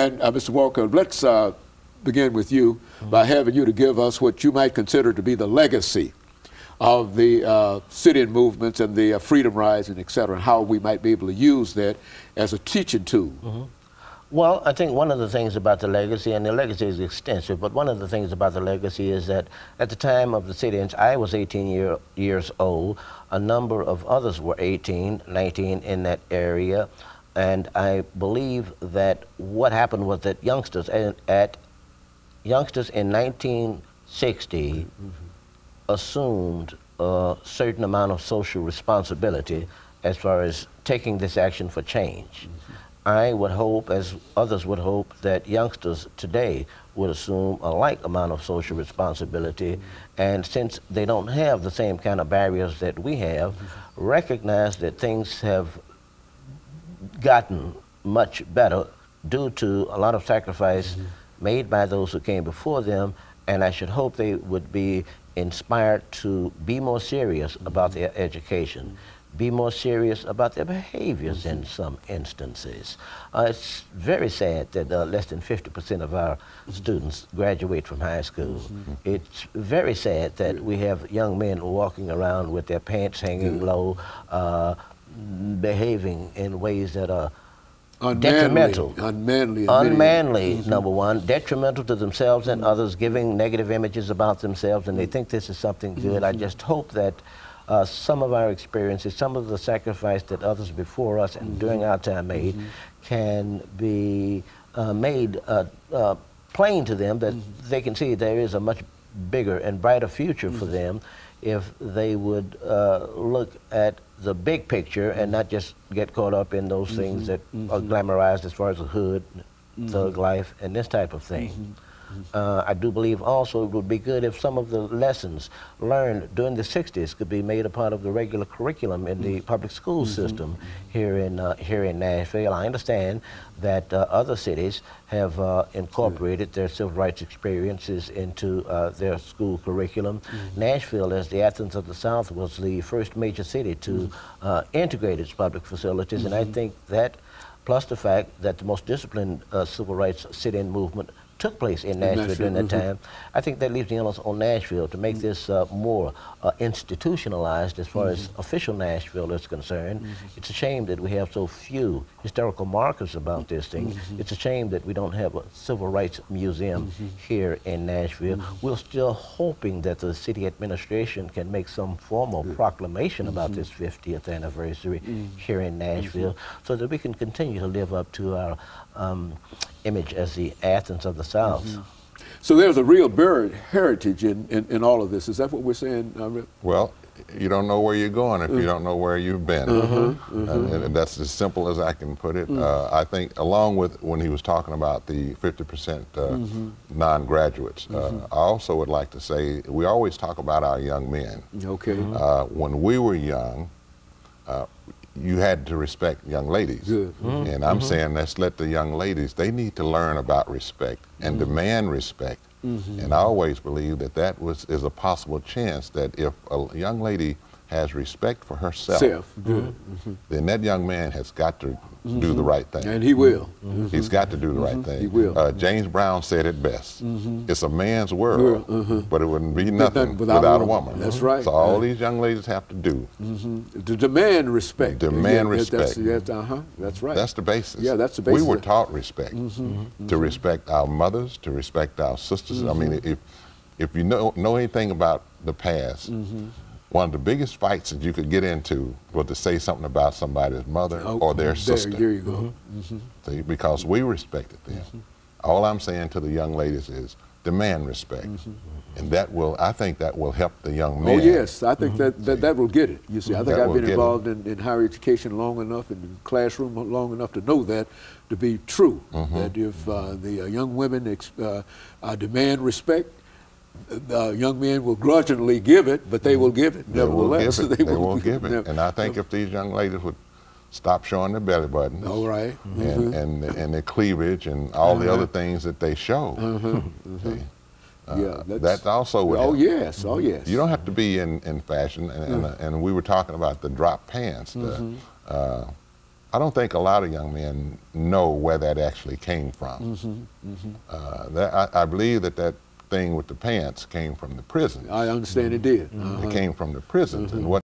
And Mr. Walker, let's begin with you by having you to give us what you might consider to be the legacy of the sit-in movements and the freedom rising, et cetera, and how we might be able to use that as a teaching tool. Well, I think one of the things about the legacy, and the legacy is extensive, but one of the things about the legacy is that at the time of the sit-ins, I was 18 years old. A number of others were 18, 19 in that area. And I believe that what happened was that youngsters in 1960 assumed a certain amount of social responsibility as far as taking this action for change. I would hope, as others would hope, that youngsters today would assume a like amount of social responsibility, and since they don't have the same kind of barriers that we have, recognize that things have gotten much better due to a lot of sacrifice made by those who came before them, and I should hope they would be inspired to be more serious about their education, be more serious about their behaviors in some instances. It's very sad that less than 50% of our students graduate from high school. It's very sad that we have young men walking around with their pants hanging low, behaving in ways that are detrimental. Unmanly, number one, detrimental to themselves and others, giving negative images about themselves, and they think this is something good. I just hope that some of our experiences, some of the sacrifice that others before us and during our time made can be made plain to them, that they can see there is a much bigger and brighter future for them if they would look at the big picture and not just get caught up in those things that are glamorized as far as the hood, thug life, and this type of thing. I do believe also it would be good if some of the lessons learned during the 60s could be made a part of the regular curriculum in the public school system here in Nashville. I understand that other cities have incorporated their civil rights experiences into their school curriculum. Nashville, as the Athens of the South, was the first major city to integrate its public facilities, and I think that, plus the fact that the most disciplined civil rights sit-in movement took place in Nashville during that time, I think that leaves the onus on Nashville to make this more institutionalized as far as official Nashville is concerned. It's a shame that we have so few historical markers about this thing. It's a shame that we don't have a civil rights museum here in Nashville. We're still hoping that the city administration can make some formal proclamation about this 50th anniversary here in Nashville so that we can continue to live up to our image as the Athens of the South. So there's a real buried heritage in all of this. Is that what we're saying? Well, you don't know where you're going if you don't know where you've been. And that's as simple as I can put it. I think along with when he was talking about the 50% non-graduates, I also would like to say we always talk about our young men. When we were young, you had to respect young ladies. And I'm saying let's let the young ladies, they need to learn about respect and demand respect. And I always believe that is a possible chance that if a young lady has respect for herself, then that young man has got to do the right thing. And he will. He's got to do the right thing. He will. James Brown said it best. It's a man's world, but it wouldn't be nothing without a woman. That's right. So all these young ladies have to do. To demand respect. Demand respect. That's right. That's the basis. Yeah, that's the basis. We were taught respect. To respect our mothers, to respect our sisters. I mean, if you know anything about the past, one of the biggest fights that you could get into was to say something about somebody's mother or their sister. There you go. See, because we respected them. All I'm saying to the young ladies is demand respect. And that will, I think that will help the young men. Oh yes, I think that will get it. You see, I think I've been involved in higher education long enough and in the classroom long enough to know that to be true. That if the young women demand respect, young men will grudgingly give it, but they will give it nevertheless. They will give it. And I think if these young ladies would stop showing their belly buttons, and their cleavage and all the other things that they show, that also would help. Oh yes, oh yes. You don't have to be in fashion, and we were talking about the drop pants. I don't think a lot of young men know where that actually came from. I believe that thing with the pants came from the prisons. I understand it did. It came from the prisons, and what